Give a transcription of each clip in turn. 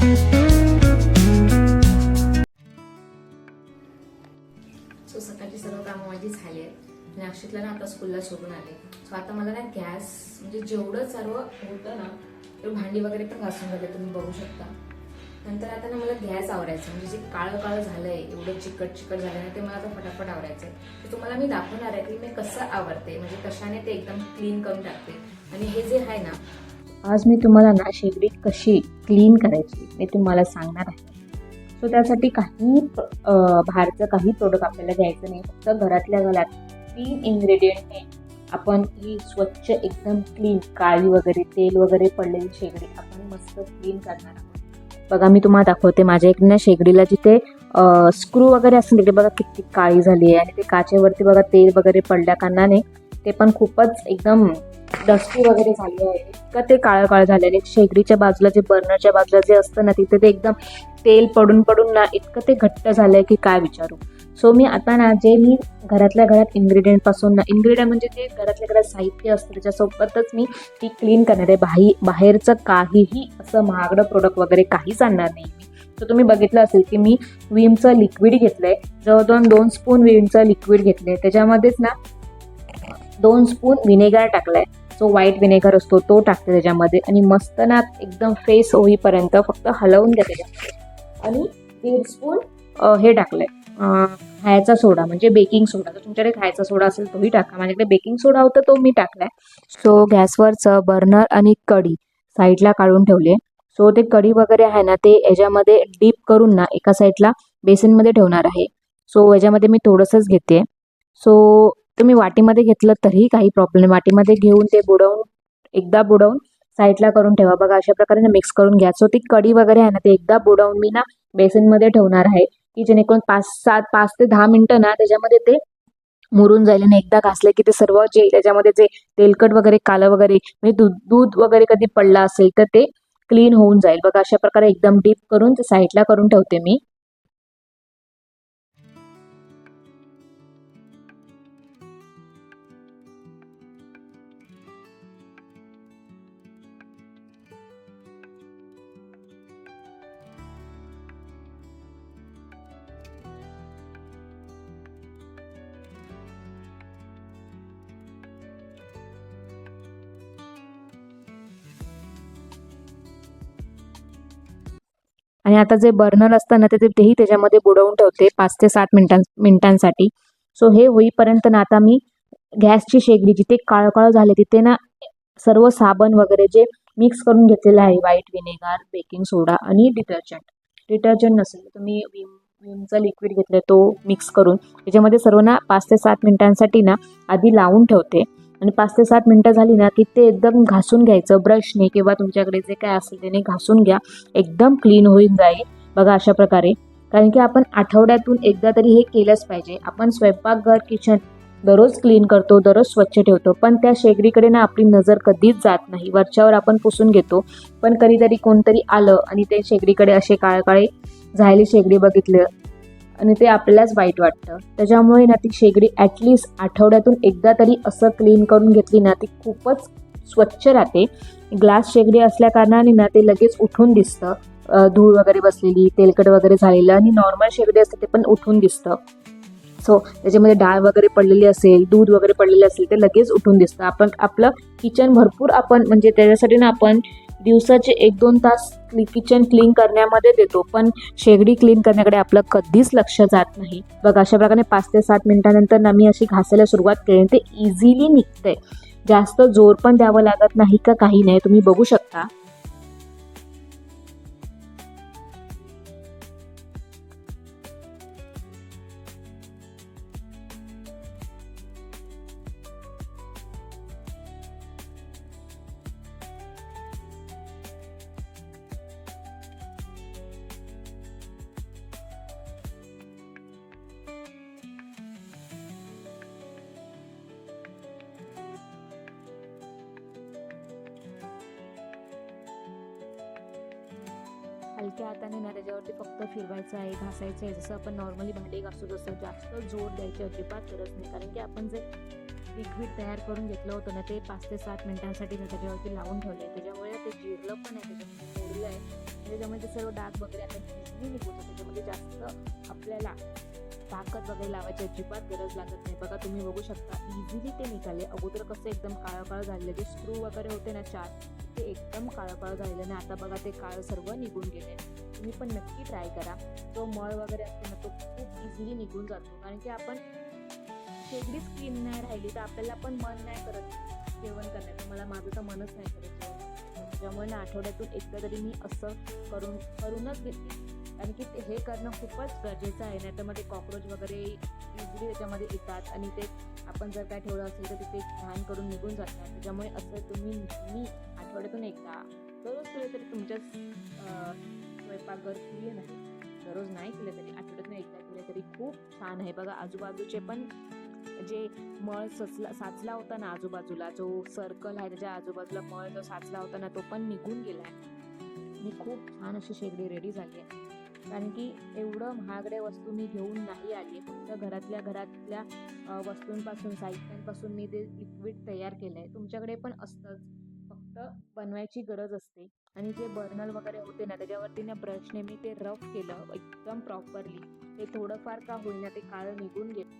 So सकाळची सर्व कामं माझी झाली आहेत आणि अक्षितला ना आता स्कूलला सोडून आले. सो आता मला ना गॅस म्हणजे जेवढं सर्व होतं ना तेवढं भांडी वगैरे पण घासून झाले, तुम्ही बघू शकता. नंतर आता ना मला गॅस आवरायचं, म्हणजे जे काळं काळं झालंय, एवढं चिकट चिकट झालं ना ते मला आता फटाफट आवरायचं आहे. तर तुम्हाला मी दाखवणार आहे की मी कसं आवरते, म्हणजे कशाने ते एकदम क्लीन करून टाकते. आणि हे जे आहे ना, आज मी तुम्हाला ना शेगडी कशी क्लीन करायची मी तुम्हाला सांगणार आहे. सो त्यासाठी काही बाहेरचं काही प्रोडक्ट आपल्याला घ्यायचं नाही, फक्त घरातल्या घरात 3 इन्ग्रेडियंटने आपण ही स्वच्छ एकदम क्लीन, काळी वगैरे तेल वगैरे पडलेली शेगडी आपण मस्त क्लीन करणार आहोत. बघा मी तुम्हाला दाखवते. माझ्या एक ना शेगडीला जिथे स्क्रू वगैरे असतील तिथे बघा किती काळी झाली आहे, आणि ते काचेवरती बघा तेल वगैरे पडल्या कारणाने ते पण खूपच एकदम डस्टी वगैरे झाली आहे. इतकं ते काळं काळं झालं आहे. शेगडीच्या बाजूला जे बर्नरच्या बाजूला जे असतं ना तिथे ते एकदम तेल पडून पडून ना इतकं ते घट्ट झालं आहे की काय विचारू. सो मी आता ना जे मी घरातल्या घरात इन्ग्रेडियंटपासून ना, इन्ग्रेडियंट म्हणजे जे घरातल्या घरात साहित्य असतं त्याच्यासोबतच मी ती क्लीन करणार आहे. बाहेरचं काहीही असं महागडं प्रोडक्ट वगैरे काहीच आणणार नाही मी. तर तुम्ही बघितलं असेल की मी विमचं लिक्विड घेतलंय, जवळजवळ 2 स्पून विमचं लिक्विड घेतलंय. त्याच्यामध्येच ना 2 स्पून व्हिनेगर टाकलाय. जो व्हाईट व्हिनेगर असतो तो टाकते त्याच्यामध्ये, आणि मस्त ना एकदम फेस होईपर्यंत फक्त हलवून घ्या त्याच्यामध्ये. आणि 1.5 स्पून हे टाकलंय खायचा सोडा, म्हणजे बेकिंग सोडा. जर तुमच्याकडे खायचा सोडा असेल तोही टाका, माझ्याकडे बेकिंग सोडा होता तो मी टाकलाय. सो गॅसवरचं बर्नर आणि कढी साईडला काढून ठेवले. सो ते कढी वगैरे आहे ना ते याच्यामध्ये डीप करून ना एका साईडला बेसिनमध्ये ठेवणार आहे. सो याच्यामध्ये मी थोडंसंच घेते. सो तुम्ही वाटीमध्ये घेतलं तरीही काही प्रॉब्लेम नाही. वाटीमध्ये घेऊन ते एकदा बुडवून साईडला करून ठेवा. बघा अशा प्रकारे ना मिक्स करून घ्या. सो ती कढी वगैरे आहे ना ते एकदा बुडवून मी ना बेसिनमध्ये ठेवणार आहे, की जेणेकरून 5 ते 10 मिनिटं ना त्याच्यामध्ये ते मुरून जाईल. आणि एकदा घासले की ते सर्व जे त्याच्यामध्ये जे तेलकट वगैरे कालं वगैरे म्हणजे दूध वगैरे कधी पडला असेल तर ते क्लीन होऊन जाईल. बघा अशा प्रकारे एकदम डीप करून ते साईडला करून ठेवते मी. आणि आता जे बर्नर असतं ना तेही त्याच्यामध्ये बुडवून ठेवते 5 ते 7 मिनिटांसाठी. सो हे होईपर्यंत ना आता मी गॅसची शेगडी जिथे काळं झाले तिथे ना सर्व साबण वगैरे जे मिक्स करून घेतलेलं आहे, व्हाईट व्हिनेगर, बेकिंग सोडा आणि डिटर्जंट नसेल तर तुम्ही विमचा लिक्विड घेतलं तो मिक्स करून त्याच्यामध्ये सर्व ना 5 ते 7 मिनिटांसाठी ना आधी लावून ठेवते. आणि 5 ते 7 मिनिटं झाली ना की ते एकदम घासून घ्यायचं ब्रशने, किंवा तुमच्याकडे जे काय असेल त्याने घासून घ्या, एकदम क्लीन होऊन जाईल. बघा अशा प्रकारे. कारण की आपण आठवड्यातून एकदा तरी हे केलंच पाहिजे. आपण स्वयंपाकघर, किचन दररोज क्लीन करतो, दररोज स्वच्छ ठेवतो, पण त्या शेगडीकडे ना आपली नजर कधीच जात नाही. वरच्यावर आपण पुसून घेतो, पण कधीतरी कोणतरी आलं आणि ते शेगडीकडे असे काळे झालेली शेगडी बघितलं आणि ते आपल्यालाच वाईट वाटतं. त्याच्यामुळे ना ती शेगडी ॲटलिस्ट आठवड्यातून एकदा तरी असं क्लीन करून घेतली ना ती खूपच स्वच्छ राहते. ग्लास शेगडी असल्या कारणाने ना ते लगेच उठून दिसतं, धूळ वगैरे बसलेली, तेलकट वगैरे झालेलं. आणि नॉर्मल शेगडी असते ते पण उठून दिसतं. सो त्याच्यामध्ये डाळ वगैरे पडलेली असेल, दूध वगैरे पडलेले असेल ते लगेच उठून दिसतं. आपण आपलं किचन भरपूर आपण म्हणजे त्याच्यासाठी ना आपण दिवसाचे 1-2 तास किचन क्लीन करण्यामध्ये देतो, पण शेगडी क्लीन करण्याकडे आपलं कधीच लक्ष जात नाही. बघा अशा प्रकारे 5 ते 7 मिनिटानंतर ना मी अशी घासायला सुरुवात केली. ते इझिली निघतंय, जास्त जोर पण द्यावं लागत नाही का काही नाही. तुम्ही बघू शकता. हलक्या हाताने ना त्याच्यावरती फक्त फिरवायचं आहे, घासायचं आहे, जसं आपण नॉर्मली भांडी घासतो तसं. जास्त जोर द्यायची अजिबात गरज नाही, कारण की आपण जे लिक्विड तयार करून घेतलं होतं ना ते 5 ते 7 मिनिटांसाठी ना त्याच्यावरती लावून ठेवलं आहे. त्याच्यामुळे ते जिरलं पण आहे, त्याच्यामध्ये मोडलं आहे. त्याच्यामध्ये ते सर्व डाग वगैरे आता इझिली निघून जातो. त्याच्यामध्ये जास्त आपल्याला ताकद वगैरे लावायची अजिबात गरज लागत नाही. बघा तुम्ही बघू शकता इझिली ते निघाले. अगोदर कसं एकदम काळं काळं झालेलं, जे स्क्रू वगैरे होते ना 4 ते एकदम काळं काळं झालेलं आणि आता बघा ते काळं सर्व निघून गेले. तुम्ही पण नक्की ट्राय करा. जो मळ वगैरे असते ना तो खूप इझिली निघून जातो, कारण की आपण शेगडीच क्लीन नाही राहिली तर आपल्याला पण मन नाही करत जेवण करण्याचं. मला माझं तर मनच नाही करत जेवण. त्याच्यामुळे ना आठवड्यातून एकदा तरी मी असं करूनच घेते, कारण की हे करणं खूपच गरजेचं आहे. नाही तर मध्ये कॉक्रोच वगैरे इझिली त्याच्यामध्ये येतात आणि ते आपण जर काय ठेवलं असेल तर तिथे घाण करून निघून जातात. त्याच्यामुळे असं तुम्ही आठवड्यातून एकदा, दररोज केलं तरी तुमच्या स्वयंपाकघर क्लीन आहे. दररोज नाही केलं तरी आठवड्यातून एकदा केलं तरी खूप छान आहे. बघा आजूबाजूचे पण जे मळ साचला होता ना, आजूबाजूला जो सर्कल आहे त्याच्या आजूबाजूला मळ जो साचला होता ना तो पण निघून गेलाय. मी खूप छान अशी शेगडी रेडी झाली आहे, कारण की एवढं महागड्या वस्तू मी घेऊन नाही आली. फक्त घरातल्या वस्तूंपासून, साहित्यांपासून मी ते लिक्विड तयार केलंय. तुमच्याकडे पण असतंच, फक्त बनवायची गरज असते. आणि जे बर्नल वगैरे होते ना त्याच्यावरती ना ब्रशने मी ते रफ केलं एकदम प्रॉपरली. ते थोडंफार का होईना ते काळं निघून गेलं.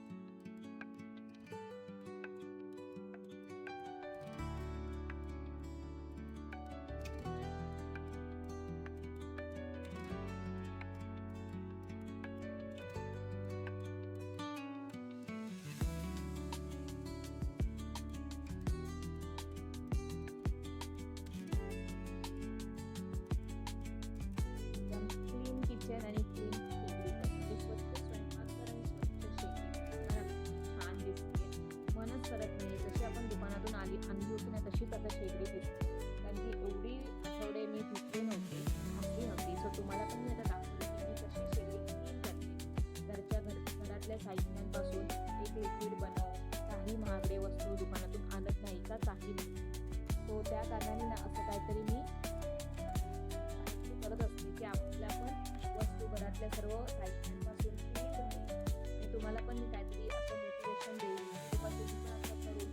क्लीन किचन आणि क्लीन शेगडी, म्हणजे स्वच्छ स्वयंपाकघर आणि स्वच्छ शेगडी मला छान दिसते. मनच करत नाही, जशी आपण दुकानातून आणली होती ना तशीच आता शेगडी दिसते, कारण की एवढी आठवडे मी धुतली नव्हती, घातली नव्हती. सो तुम्हाला पण मी आता दाखवली की मी कशी शेगडी क्लीन करते. घरातल्या साहित्यांपासून एक लिक्विड बनवून काही महागडे वस्तू दुकानातून आणत नाही का काही नाही. सो त्या कारणाने ना असं काहीतरी मी करत असते की आपल्या पण वस्तू घरातल्या सर्व साहित्यांपासून क्लीन राहील. आणि तुम्हाला पण मी काहीतरी असं मोटिवेशन देईल, त्यापासून पण असं करून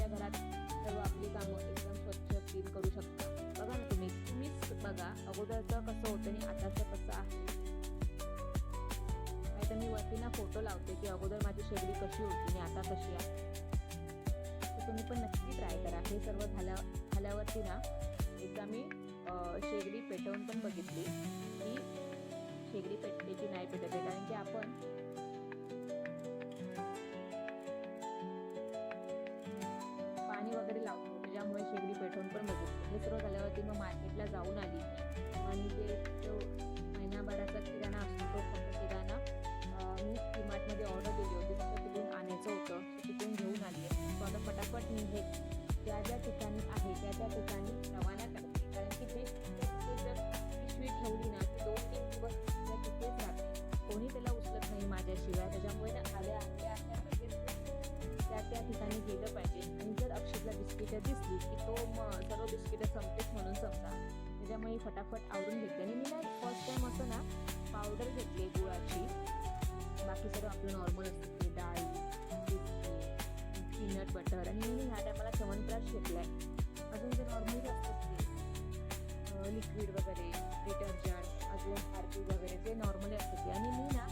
घरात सर्व आपली कामं एकदम स्वच्छ क्लीन करू शकता. बघा ना तुम्हीच बघा अगोदरचं कसं होतं आणि आताचं कसं आहे. नाही तर मी वरती ना फोटो लावते की अगोदर माझी शेगडी कशी होती आणि आता कशी आहे. तर तुम्ही पण नक्की ट्राय करा. हे सर्व झाल्यावरती ना एकदा मी शेगडी पेटवून पण बघितली की शेगडी पेटते की नाही पेटत आहे, कारण की आपण पाणी वगैरे लावतो त्याच्यामुळे शेगडी पेटवून पण बघितली. हे सर्व झाल्यावरती मग मार्केटला जाऊन आली आणि जो महिनाभराचा किराणा असतो तो फक्त किराणा मी डीमार्टमध्ये ऑर्डर दिली होती, तर तिथून आणायचं होतं, तिथून घेऊन आली आहे. तो आता फटाफट मी हे ज्या ठिकाणी आहे त्या ठिकाणी रवाना करते, कारण की ते जर पिशवी ठेवली ना की 2-3 दिवस तिथेच राहते, कोणी त्याला उचलत नाही माझ्याशिवाय. त्याच्यामुळे ना आल्या त्या ठिकाणी गेलं पाहिजे. आणि जर अक्षरला बिस्किटं दिसली की तो सर्व बिस्किटं संपतेच म्हणून समजा. त्याच्यामुळे फटाफट आवरून घेते. आणि मी ना फर्स्ट टाईम असं ना पावडर घेतली गुळाची, बाकी सर्व आपलं नॉर्मल असते डाळी, पीनट बटर, आणि मी ह्या टायमाला च्यवनप्रकाश घेतला आहे. अजून जे नॉर्मली असतात ते लिक्विड वगैरे, डिटर्जंट, अजून हार्पिक वगैरे जे नॉर्मली असतात ते. आणि मी ना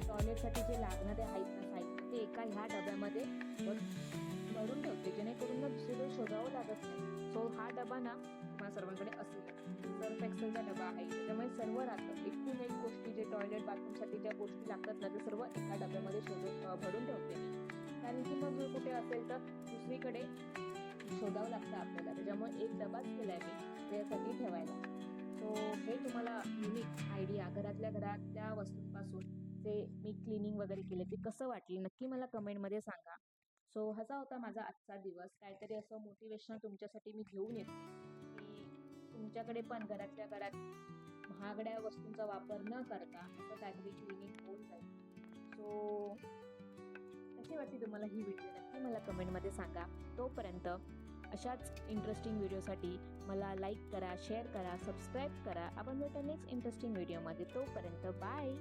टॉयलेटसाठी जे लागणारे आहेत ना साहित्य ते एका ह्या डब्यामध्ये भरून ठेवते, जेणेकरून ना दुसरीकडे शोधावं लागत नाही. सो हा डबा ना तुम्हाला सर्वांकडे असेल, सर्फ एक्सेलचा डबा आहे, त्याच्यामुळे सर्व राहतं. एकूण एक गोष्टी जे टॉयलेट बाथरूमसाठी ज्या गोष्टी लागतात ना ते सर्व एका डब्यामध्ये भरून ठेवते मी, कारण की मग जर कुठे असेल तर दुसरीकडे शोधावं लागतं आपल्याला. त्याच्यामुळे एक डबाच केला आहे मी त्यासाठी ठेवायला. सो हे तुम्हाला युनिक आयडिया घरातल्या वस्तूंपासून जे मी क्लिनिंग वगैरे केले ते कसं वाटले नक्की मला कमेंटमध्ये सांगा. सो ह्याचा होता माझा आजचा दिवस. काहीतरी असं मोटिवेशन तुमच्यासाठी मी घेऊन येते की तुमच्याकडे पण घरातल्या घरात महागड्या वस्तूंचा वापर न करता असं काहीतरी क्लिनिंग होऊन जाईल. सो कशी वाटली तुम्हाला ही व्हिडिओ नक्की मला कमेंटमध्ये सांगा. तोपर्यंत अशाच इंटरेस्टिंग व्हिडिओसाठी मला लाईक करा, शेअर करा, सबस्क्राईब करा. आपण भेटू नेक्स्ट इंटरेस्टिंग व्हिडिओमध्ये. तोपर्यंत बाय.